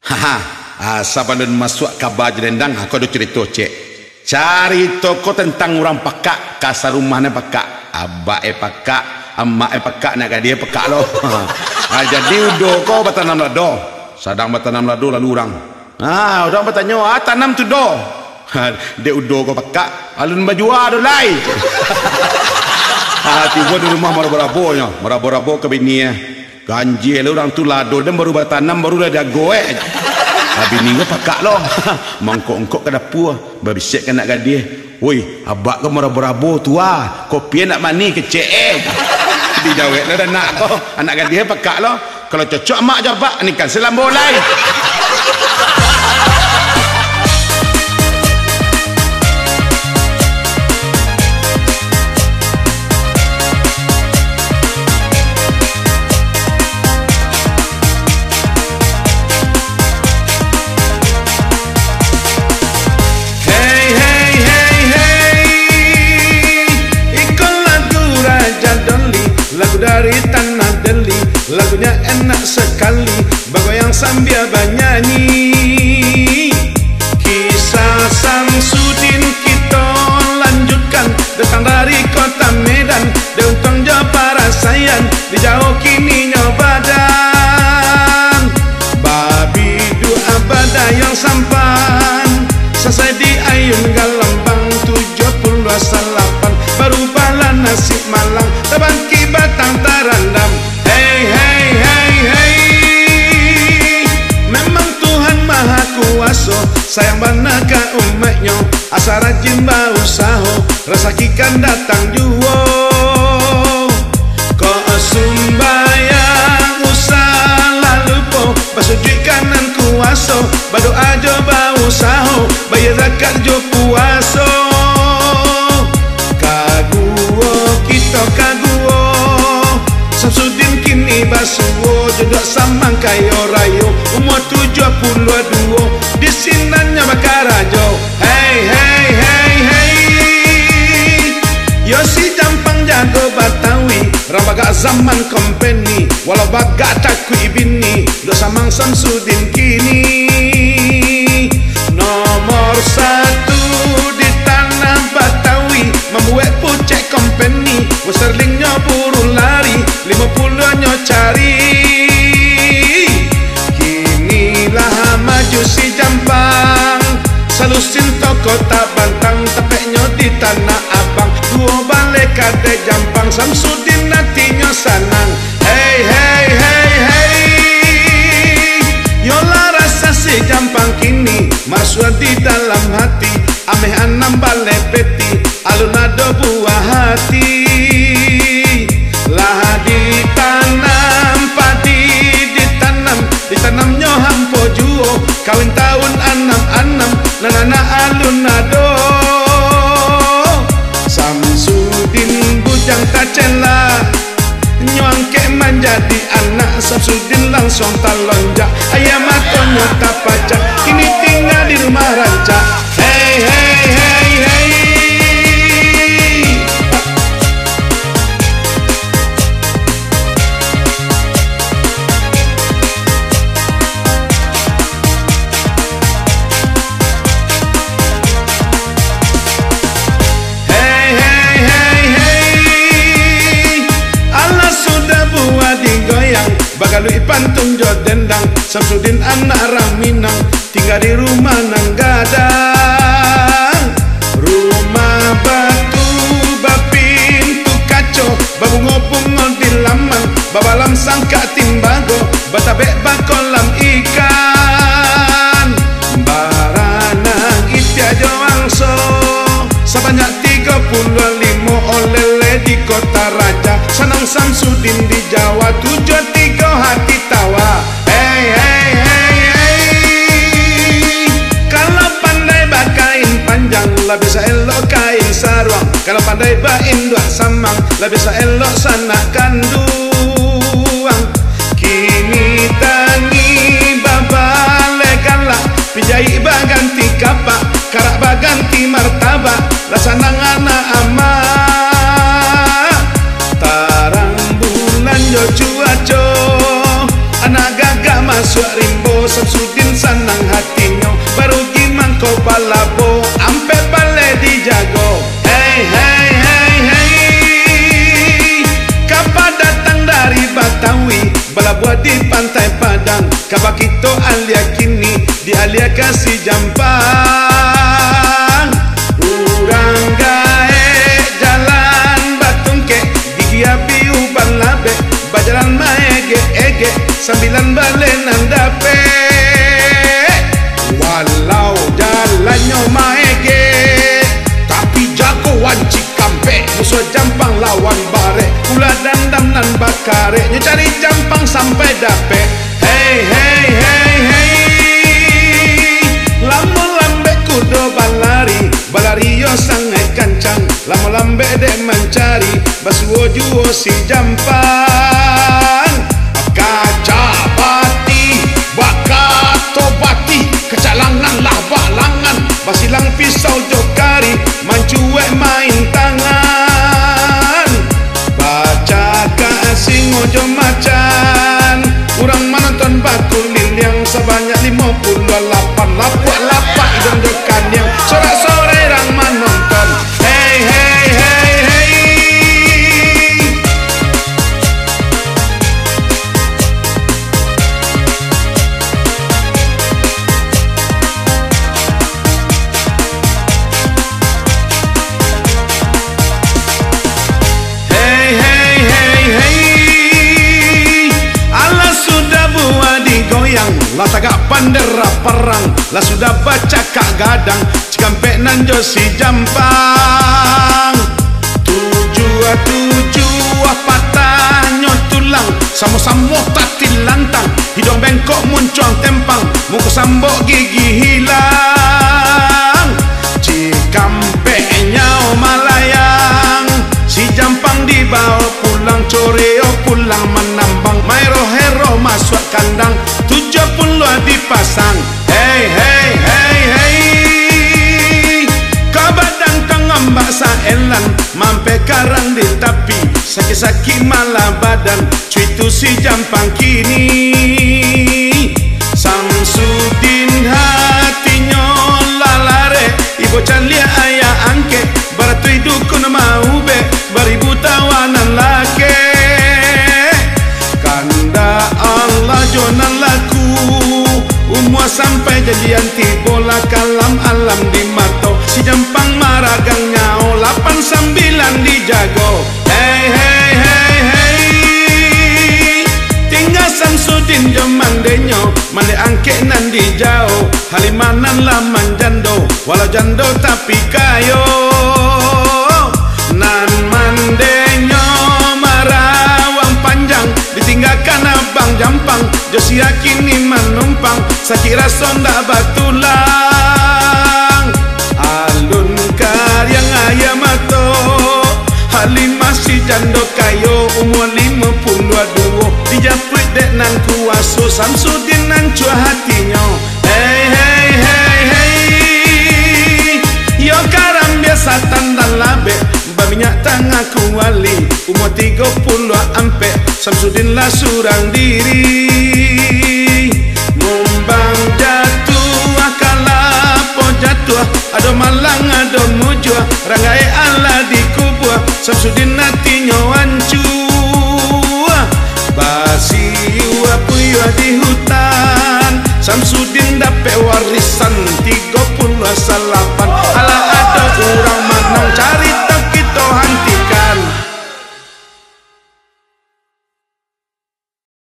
Haha, sebelum masuk ke baju dendang, aku ada cerita cek. Cari toko tentang orang pakak, kasar rumahnya pakak, abak pakak, emak pakak, nak dia pakak loh. Jadi udah kau bertanam lado, sedang bertanam lado lalu orang. Orang bertanya, tanam tu do. Dia udah kau pakak, alun baju ada lain. Tiba di rumah marah-marah ke bini ya. Ganjil orang tu lado dan baru bertanam baru dah goek. Bini gua pakak loh. Mangkok-mangkok ke dapur, berbisik kan nak gadia. Woi, abak kau marah-marah tua. Kopi nak mani kecek. Dijawab lah dan nak kau anak gadia pakak loh. Kalau cocok mak jawab ni kan selam bolai. Dari tanah Deli, lagunya enak sekali, bagoyang sambil bernyanyi. Kisah Samsudin kita lanjutkan, datang dari kota Medan, dia untung jauh Parasayan, di jauh kini Badan. Babi dua abada yang sampan, selesai di Ayun Galambang 78, baru bala nasib malang, terbangki batang terendam. Hey, hey, hey, hey, memang Tuhan Maha Kuasa, sayang banaka umatnya, asal rajin berusaha, rezekikan datang jua. Kau sumbayang usah lalu po, bersujud kanan kuasa, berdoa jo berusaha, bayar zakat jo puasa. Samsudin kini basuo, jodoh samang kayo rayo, umur 72, di sinanya bakarajo. Hey, hey, hey, hey, Yosi Jampang jago Batawi, rambaga zaman company, walau baga takui bini, do samang Samsudin kini nomor 1 di tanah Batawi, membuat pucek company, westerlingnya buru lari, 50-nya cari. Kinilah maju si Jampang, salusin toko tak bantang, tepeknya di Tanah Abang, dua balik kade Jampang, Samsudin nantinya sanang. Hey, hey, hey, hey, yola rasa si Jampang kini, masuk di dalam hati, ameh anam balik peti, alun ada buah hati. Lah ditanam padi, ditanamnya hampo juo, kawin tahun anam-anam, nanana alun ado. Samsudin bujang tacela, nyongke menjadi anak, Samsudin langsung talonjak, ayam matonyo tak pajak, kini tinggal di rumah rancak. Hey, hey, hey, hey, bagalui pantun jo dendang, Samsudin anak Raminang, tinggal di rumah nang gadang. Rumah batu bapintu kaco, babungo-bungo di lamang, babalam sangka timbago, batabek bakolam ikan. Baranang itia jo angso, sebanyak 35 olele di kota raja, senang Samsudin di Jawa, 73 hati tawa. Hey, hey, hey, hey, kalau pandai bakain panjang, lah bisa elok kain sarwang, kalau pandai bain dua samang, lah bisa elok sanak kanduang. Kini tangi babalekanlah, pinjai baganti kapak, karak baganti martabak, lah sanang anak ama. Tarang bulan jo cuaco, anak gagah masuk rimbo, Samsudin Tito alia kini di alia kasih jampang. Urang gae jalan batungke gigi api uban labe bajalan maege ege sambilan balenan dape. Walau jalannya maege tapi jagoan Cikampek musuh jampang lawan bare kula dandam nan bakare nyari jampang sampai dape. Hey hey hey hey lamo lambe kudo balari balari yo sangai kancang lamo lambe dek mencari basuo juo si jampang. Kaca bati bakato bati kecalangan lah balangan basilang pisau jokari mancuwe main tangan baca kasih ngojo macan urang menonton bakul liliang sebanyak 58 lapak idong dekan yang sore-sore rang menonton. Hey hey hey hey lah tagak pandera perang lah sudah baca kak gadang Cikampek nanjo si jampang. Tujuh patahnya tulang samo-samo tati lantang hidung bengkok muncung tempang muka sambok gigi hilang. Cikampek nyao malayang si jampang dibawa pulang coreo pulang menambang mairo hero masuk kandang 70 dipasang. Hey hey hey hey kabadang tengambak saelan mampe karang di tapi sakit-sakit malah badan cuitu si jampang kini. Samsudin hatinya lalare ibu calia ayah angke baratui dukun mau be baribu tawanan lake kanda Allah jonan laku umua sampai jadian tibola kalam alam di mato si jampang maragang nyao 89 dijago. Hey hey hey hey tinggal Samsudin jomang denyo mande angke nan di jauh halimanan laman jando walau jando tapi kayo nan mandenyo marawang panjang ditinggalkan abang jampang Josia kini menumpang sakira sonda batulang alun karyang ayam mato halimah si jando kayo umur 52 dijaprit dek nan kuaso Samsudin nan cua hatinya. Hey hey hey hey yo karam biasa tandan labe minyak tangah kuali umur 30 ampe Samsudin lah surang diri ngumbang jatuh akalapo jatuh ado malang ado mujua rangai ala di kubua Samsudin hatinya hancur basiwa puyua di hutan Samsudin dapat warisan 38